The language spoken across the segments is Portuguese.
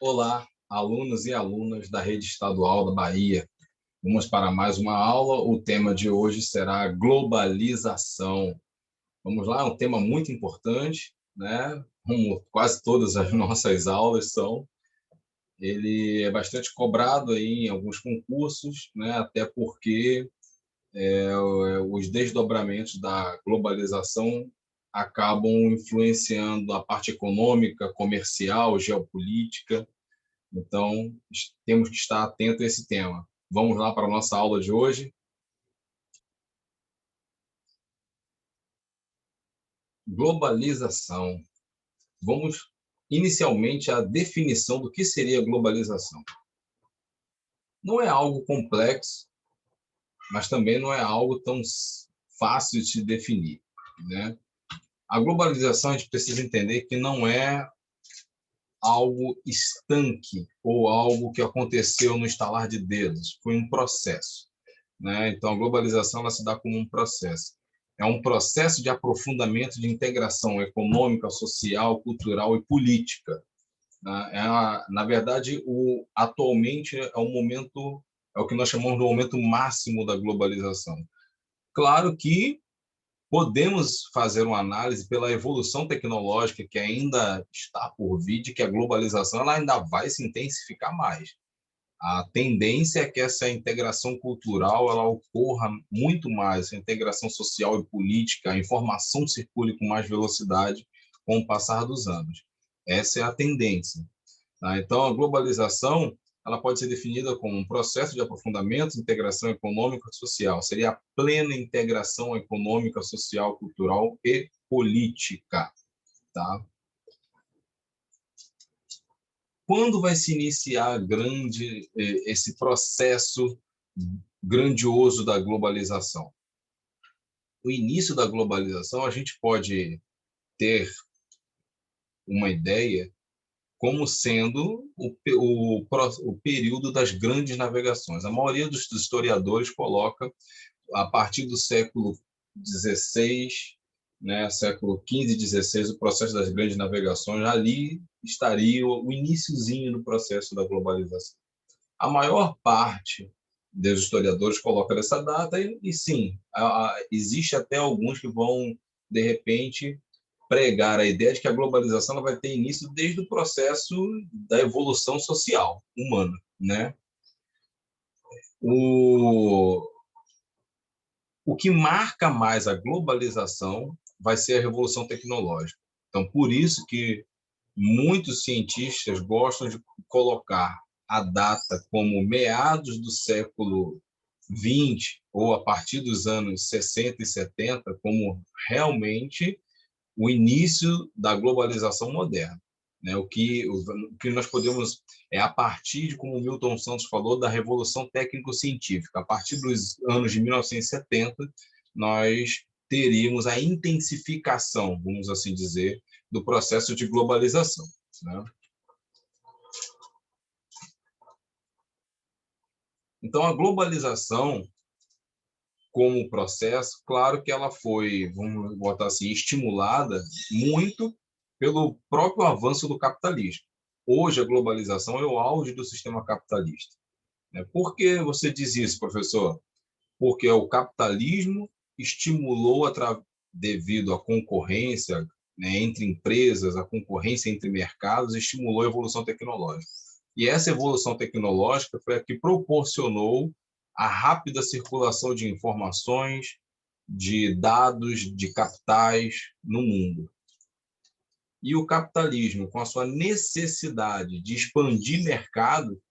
Olá, alunos e alunas da Rede Estadual da Bahia. Vamos para mais uma aula. O tema de hoje será globalização. Vamos lá, é um tema muito importante, né? Como quase todas as nossas aulas são. Ele é bastante cobrado aí em alguns concursos, né? Até porque os desdobramentos da globalização acabam influenciando a parte econômica, comercial, geopolítica. Então, temos que estar atento a esse tema. Vamos lá para a nossa aula de hoje. Globalização. Vamos inicialmente à definição do que seria globalização. Não é algo complexo, mas também não é algo tão fácil de se definir, né? A globalização, a gente precisa entender que não é algo estanque ou algo que aconteceu no estalar de dedos, foi um processo, né? Então, a globalização ela se dá como um processo. É um processo de aprofundamento de integração econômica, social, cultural e política, né? Na verdade, atualmente é o momento, é o que nós chamamos de momento máximo da globalização. Claro que podemos fazer uma análise pela evolução tecnológica que ainda está por vir, de que a globalização ela ainda vai se intensificar mais. A tendência é que essa integração cultural ela ocorra muito mais, a integração social e política, a informação circule com mais velocidade com o passar dos anos. Essa é a tendência. Tá? Então, a globalização ela pode ser definida como um processo de aprofundamento, integração econômica e social. Seria a plena integração econômica, social, cultural e política. Tá? Quando vai se iniciar esse processo grandioso da globalização? O início da globalização, a gente pode ter uma ideia como sendo o período das grandes navegações. A maioria dos historiadores coloca, a partir do século XVI, né, século XV e XVI, o processo das grandes navegações, ali estaria o iniciozinho do processo da globalização. A maior parte dos historiadores coloca essa data e sim, existe até alguns que vão, de repente, pregar a ideia de que a globalização ela vai ter início desde o processo da evolução social humana, né? O que marca mais a globalização vai ser a revolução tecnológica. Então, por isso que muitos cientistas gostam de colocar a data como meados do século XX ou a partir dos anos 60 e 70 como realmente o início da globalização moderna. Né? O que nós podemos é a partir de, como o Milton Santos falou, da revolução técnico-científica. A partir dos anos de 1970, nós teríamos a intensificação, vamos assim dizer, do processo de globalização. Né? Então, a globalização, como processo, claro que ela foi, vamos botar assim, estimulada muito pelo próprio avanço do capitalismo. Hoje, a globalização é o auge do sistema capitalista. Por que você diz isso, professor? Porque o capitalismo estimulou, devido à concorrência, né, entre empresas, a concorrência entre mercados, estimulou a evolução tecnológica. E essa evolução tecnológica foi a que proporcionou a rápida circulação de informações, de dados, de capitais no mundo. E o capitalismo, com a sua necessidade de expandir mercado,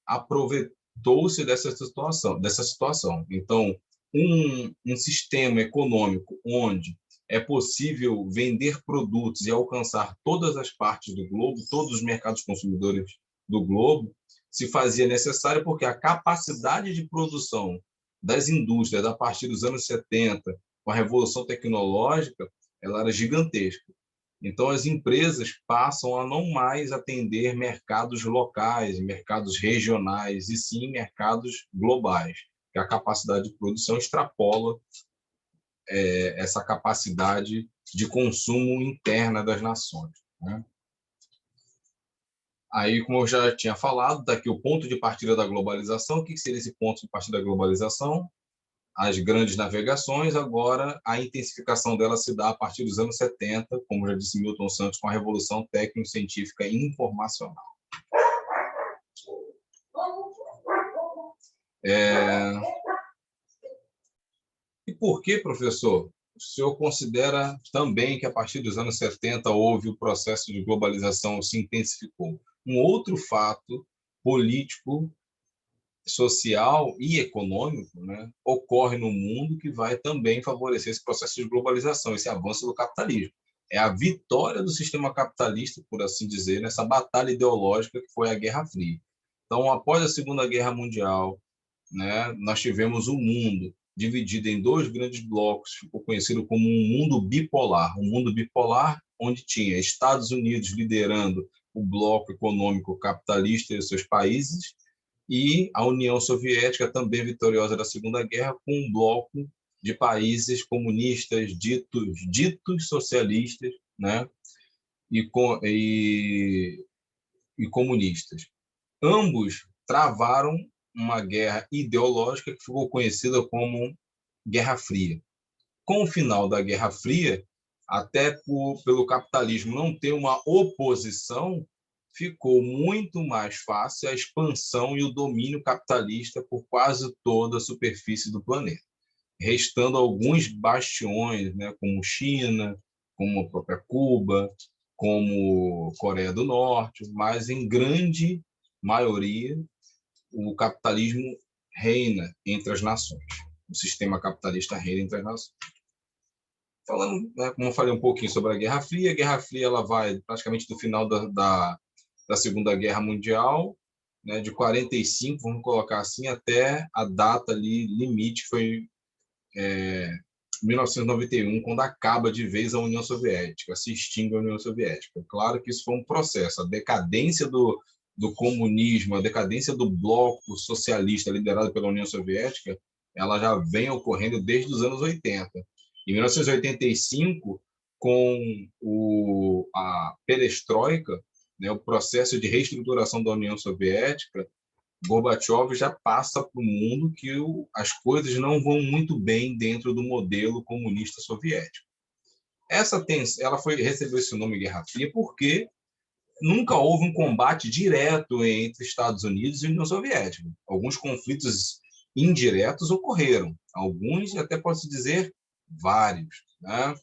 aproveitou-se dessa situação. Então, um sistema econômico onde é possível vender produtos e alcançar todas as partes do globo, todos os mercados consumidores do globo, se fazia necessário porque a capacidade de produção das indústrias a partir dos anos 70, com a revolução tecnológica, ela era gigantesca. Então, as empresas passam a não mais atender mercados locais, mercados regionais, e sim mercados globais, que a capacidade de produção extrapola essa capacidade de consumo interna das nações. Né? Aí, como eu já tinha falado, daqui o ponto de partida da globalização. O que seria esse ponto de partida da globalização? As grandes navegações. Agora, a intensificação dela se dá a partir dos anos 70, como já disse Milton Santos, com a Revolução Técnico-Científica e Informacional. E por que, professor, o senhor considera também que a partir dos anos 70 houve o processo de globalização se intensificou? Um outro fato político, social e econômico, né, ocorre no mundo que vai também favorecer esse processo de globalização, esse avanço do capitalismo. É a vitória do sistema capitalista, por assim dizer, nessa batalha ideológica que foi a Guerra Fria. Então, após a Segunda Guerra Mundial, né, nós tivemos o mundo dividido em dois grandes blocos, ficou conhecido como um mundo bipolar. Um mundo bipolar onde tinha Estados Unidos liderando o bloco econômico capitalista e seus países, e a União Soviética, também vitoriosa da Segunda Guerra, com um bloco de países comunistas, ditos socialistas, né, e comunistas. Ambos travaram uma guerra ideológica que ficou conhecida como Guerra Fria. Com o final da Guerra Fria, até pelo capitalismo não ter uma oposição, ficou muito mais fácil a expansão e o domínio capitalista por quase toda a superfície do planeta, restando alguns bastiões, né, como China, como a própria Cuba, como Coreia do Norte, mas em grande maioria o capitalismo reina entre as nações. O sistema capitalista reina entre as nações. Falando, né, como eu falei um pouquinho sobre a Guerra Fria ela vai praticamente do final da Segunda Guerra Mundial, né, de 45, vamos colocar assim, até a data ali limite foi 1991, quando acaba de vez a União Soviética, se extingue a União Soviética. Claro que isso foi um processo, a decadência do comunismo, a decadência do bloco socialista liderado pela União Soviética, ela já vem ocorrendo desde os anos 80. Em 1985, com a perestroika, né, o processo de reestruturação da União Soviética, Gorbachev já passa para o mundo que as coisas não vão muito bem dentro do modelo comunista soviético. Ela recebeu esse nome Guerra Fria porque nunca houve um combate direto entre Estados Unidos e União Soviética. Alguns conflitos indiretos ocorreram, alguns até posso dizer vários, né?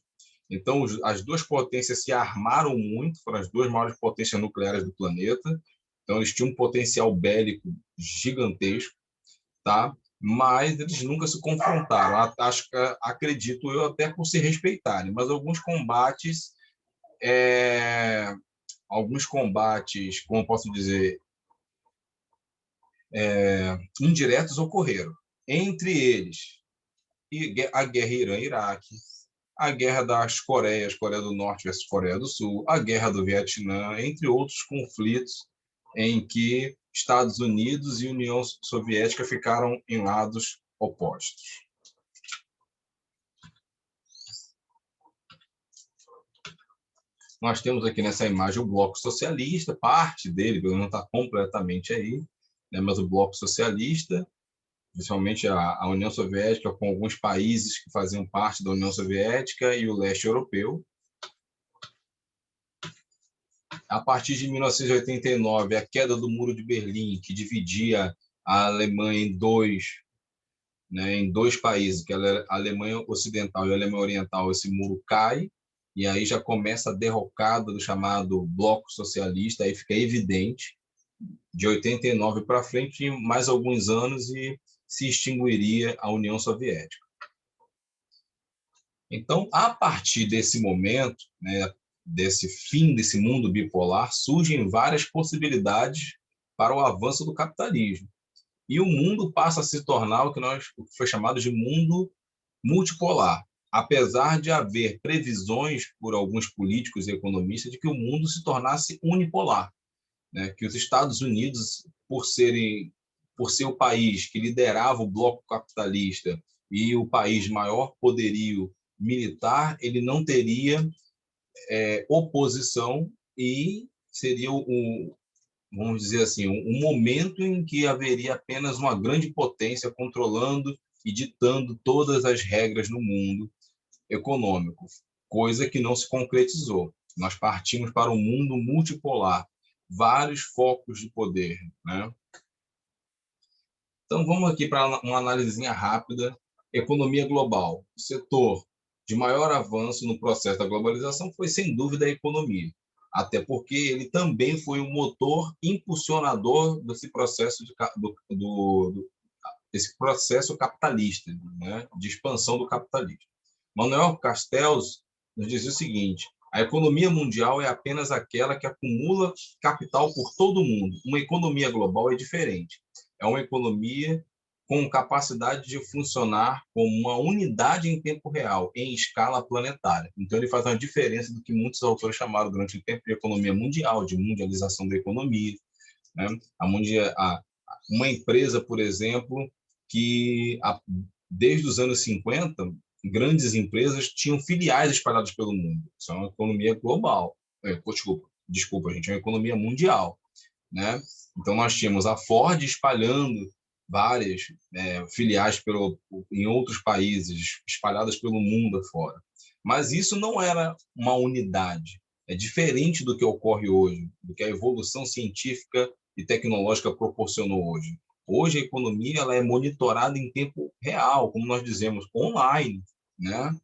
Então, as duas potências se armaram muito, foram as duas maiores potências nucleares do planeta. Então, eles tinham um potencial bélico gigantesco, tá? Mas eles nunca se confrontaram. Acredito eu, até por se respeitarem. Mas alguns combates, como posso dizer, indiretos ocorreram. Entre eles, a guerra Irã-Iraque, a guerra das Coreias, Coreia do Norte versus Coreia do Sul, a guerra do Vietnã, entre outros conflitos em que Estados Unidos e União Soviética ficaram em lados opostos. Nós temos aqui nessa imagem o Bloco Socialista, parte dele, não está completamente aí, né, mas o Bloco Socialista, principalmente a União Soviética, com alguns países que faziam parte da União Soviética e o leste europeu. A partir de 1989, a queda do Muro de Berlim, que dividia a Alemanha em dois, né, em dois países, que era a Alemanha Ocidental e a Alemanha Oriental, esse muro cai, e aí já começa a derrocada do chamado Bloco Socialista, aí fica evidente, de 89 para frente, mais alguns anos, e se extinguiria a União Soviética. Então, a partir desse momento, né, desse fim desse mundo bipolar, surgem várias possibilidades para o avanço do capitalismo. E o mundo passa a se tornar o que foi chamado de mundo multipolar, apesar de haver previsões por alguns políticos e economistas de que o mundo se tornasse unipolar, né? Que os Estados Unidos, por ser o país que liderava o bloco capitalista e o país de maior poderio militar, ele não teria oposição e seria vamos dizer assim, um momento em que haveria apenas uma grande potência controlando e ditando todas as regras no mundo econômico, coisa que não se concretizou. Nós partimos para um mundo multipolar, vários focos de poder, né? Então, vamos aqui para uma análisezinha rápida. Economia global. O setor de maior avanço no processo da globalização foi, sem dúvida, a economia, até porque ele também foi o motor impulsionador desse processo desse processo capitalista, né, de expansão do capitalismo. Manuel Castells nos dizia o seguinte: a economia mundial é apenas aquela que acumula capital por todo o mundo. Uma economia global é diferente. É uma economia com capacidade de funcionar como uma unidade em tempo real, em escala planetária. Então, ele faz uma diferença do que muitos autores chamaram durante o tempo de economia mundial, de mundialização da economia, né? Uma empresa, por exemplo, que desde os anos 50, grandes empresas tinham filiais espalhadas pelo mundo. Isso é uma economia global. Desculpa, gente, é uma economia mundial, né? Então, nós tínhamos a Ford espalhando várias filiais em outros países, espalhadas pelo mundo afora. Mas isso não era uma unidade. É diferente do que ocorre hoje, do que a evolução científica e tecnológica proporcionou hoje. Hoje, a economia ela é monitorada em tempo real, como nós dizemos, online, né?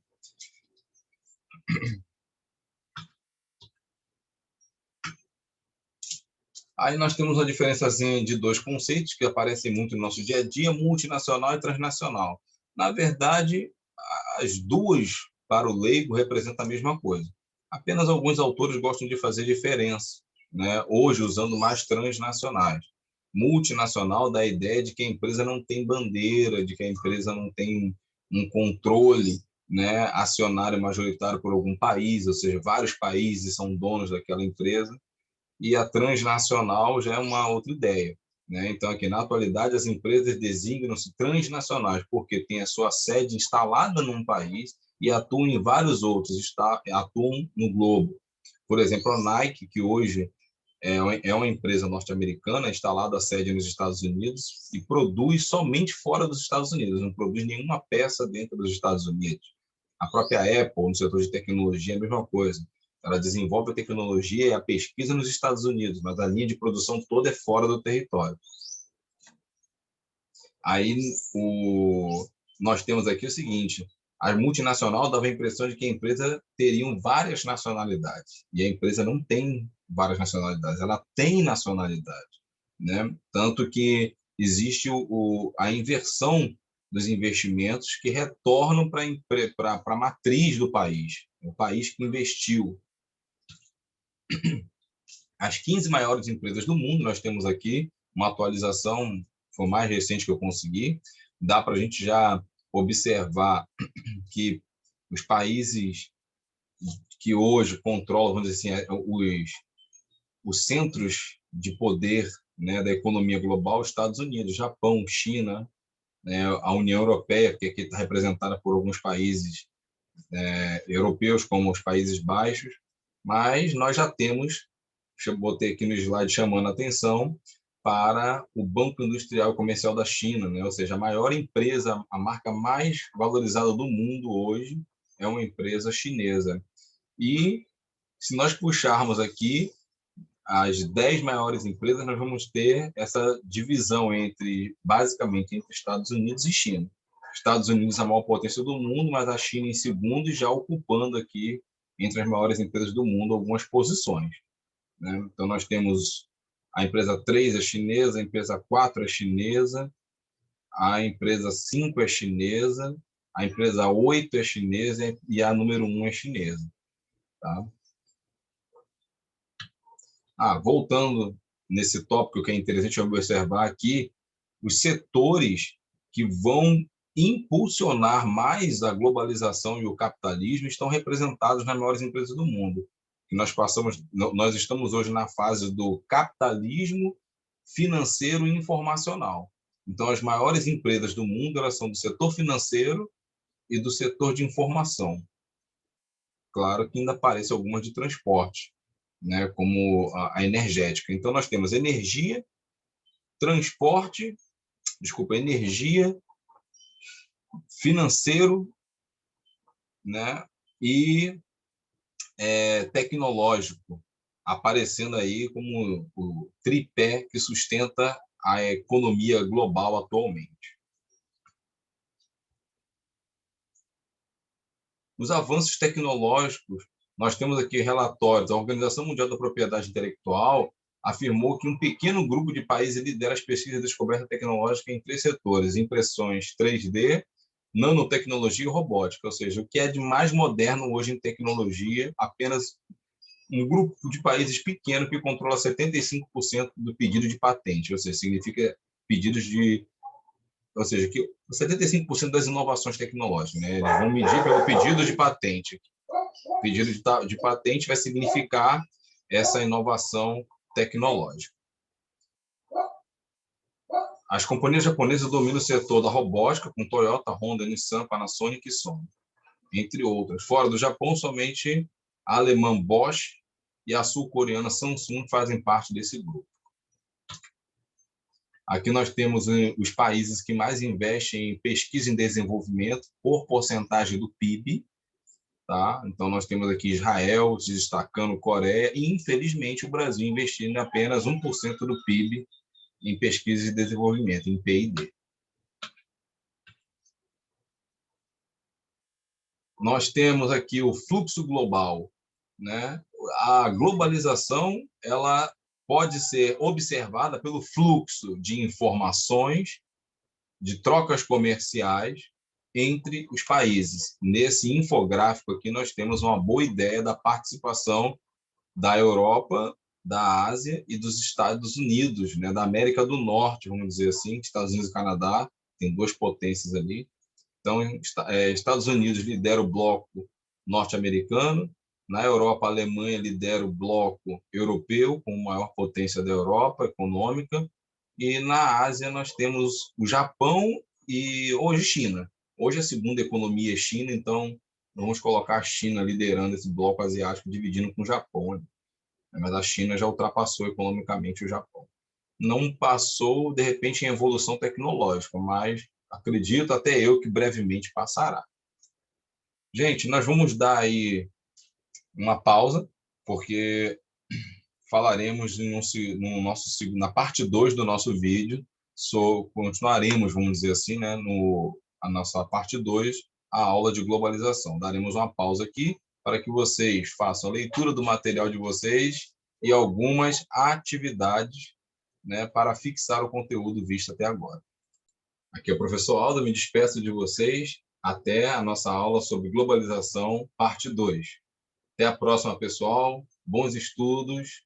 Aí nós temos uma diferençazinha de dois conceitos que aparecem muito no nosso dia a dia, multinacional e transnacional. Na verdade, as duas, para o leigo, representam a mesma coisa. Apenas alguns autores gostam de fazer diferença, né? Hoje usando mais transnacionais. Multinacional dá a ideia de que a empresa não tem bandeira, de que a empresa não tem um controle, né, acionário majoritário por algum país, ou seja, vários países são donos daquela empresa, e a transnacional já é uma outra ideia, né? Então, aqui na atualidade, as empresas designam-se transnacionais porque têm a sua sede instalada num país e atuam em vários outros, atuam no globo. Por exemplo, a Nike, que hoje é uma empresa norte-americana, instalada a sede nos Estados Unidos e produz somente fora dos Estados Unidos, não produz nenhuma peça dentro dos Estados Unidos. A própria Apple, no setor de tecnologia, é a mesma coisa. Ela desenvolve a tecnologia e a pesquisa nos Estados Unidos, mas a linha de produção toda é fora do território. Aí nós temos aqui o seguinte: a multinacional dava a impressão de que a empresa teria várias nacionalidades, e a empresa não tem várias nacionalidades, ela tem nacionalidade, né? Tanto que existe a inversão dos investimentos que retornam para a matriz do país, o país que investiu. As 15 maiores empresas do mundo, nós temos aqui uma atualização, foi o mais recente que eu consegui, dá para a gente já observar que os países que hoje controlam, vamos dizer assim, os centros de poder, né, da economia global, Estados Unidos, Japão, China, né, a União Europeia, que aqui está representada por alguns países europeus, como os Países Baixos, mas nós já temos, eu botei aqui no slide chamando a atenção, para o Banco Industrial e Comercial da China, né? Ou seja, a maior empresa, a marca mais valorizada do mundo hoje é uma empresa chinesa. E se nós puxarmos aqui as 10 maiores empresas, nós vamos ter essa divisão basicamente, entre Estados Unidos e China. Estados Unidos é a maior potência do mundo, mas a China em segundo, já ocupando aqui, entre as maiores empresas do mundo, algumas posições, né? Então, nós temos a empresa 3 é chinesa, a empresa 4 é chinesa, a empresa 5 é chinesa, a empresa 8 é chinesa e a número 1 é chinesa. Tá? Voltando nesse tópico que é interessante observar aqui, os setores que vão impulsionar mais a globalização e o capitalismo estão representados nas maiores empresas do mundo. Nós estamos hoje na fase do capitalismo financeiro e informacional. Então, as maiores empresas do mundo, elas são do setor financeiro e do setor de informação. Claro que ainda aparecem algumas de transporte, né, como a energética. Então, nós temos energia, energia, financeiro, né, e tecnológico, aparecendo aí como o tripé que sustenta a economia global atualmente. Os avanços tecnológicos, nós temos aqui relatórios. A Organização Mundial da Propriedade Intelectual afirmou que um pequeno grupo de países lidera as pesquisas de descoberta tecnológica em 3 setores: impressões 3D, nanotecnologia e robótica. Ou seja, o que é de mais moderno hoje em tecnologia, apenas um grupo de países pequeno que controla 75% do pedido de patente, ou seja, significa pedidos de... Ou seja, que 75% das inovações tecnológicas, né? Eles vão medir pelo pedido de patente. O pedido de patente vai significar essa inovação tecnológica. As companhias japonesas dominam o setor da robótica, com Toyota, Honda, Nissan, Panasonic e Sony, entre outras. Fora do Japão, somente a alemã Bosch e a sul-coreana Samsung fazem parte desse grupo. Aqui nós temos os países que mais investem em pesquisa e desenvolvimento por porcentagem do PIB. Tá? Então, nós temos aqui Israel se destacando, Coreia, e, infelizmente, o Brasil investindo apenas 1% do PIB em pesquisa e desenvolvimento, em P&D. Nós temos aqui o fluxo global, né? A globalização, ela pode ser observada pelo fluxo de informações, de trocas comerciais entre os países. Nesse infográfico aqui, nós temos uma boa ideia da participação da Europa, da Ásia e dos Estados Unidos, né? Da América do Norte, vamos dizer assim, Estados Unidos e Canadá, tem 2 potências ali. Então, Estados Unidos lidera o bloco norte-americano, na Europa, a Alemanha lidera o bloco europeu, com a maior potência da Europa econômica, e na Ásia nós temos o Japão e hoje China. Hoje a segunda economia é China, então vamos colocar a China liderando esse bloco asiático, dividindo com o Japão, né? Mas a China já ultrapassou economicamente o Japão. Não passou, de repente, em evolução tecnológica, mas acredito até eu que brevemente passará. Gente, nós vamos dar aí uma pausa, porque falaremos na parte 2 do nosso vídeo, continuaremos, vamos dizer assim, né, a nossa parte 2, a aula de globalização. Daremos uma pausa aqui para que vocês façam a leitura do material de vocês e algumas atividades, né, para fixar o conteúdo visto até agora. Aqui é o professor Aldo, me despeço de vocês até a nossa aula sobre globalização, parte 2. Até a próxima, pessoal. Bons estudos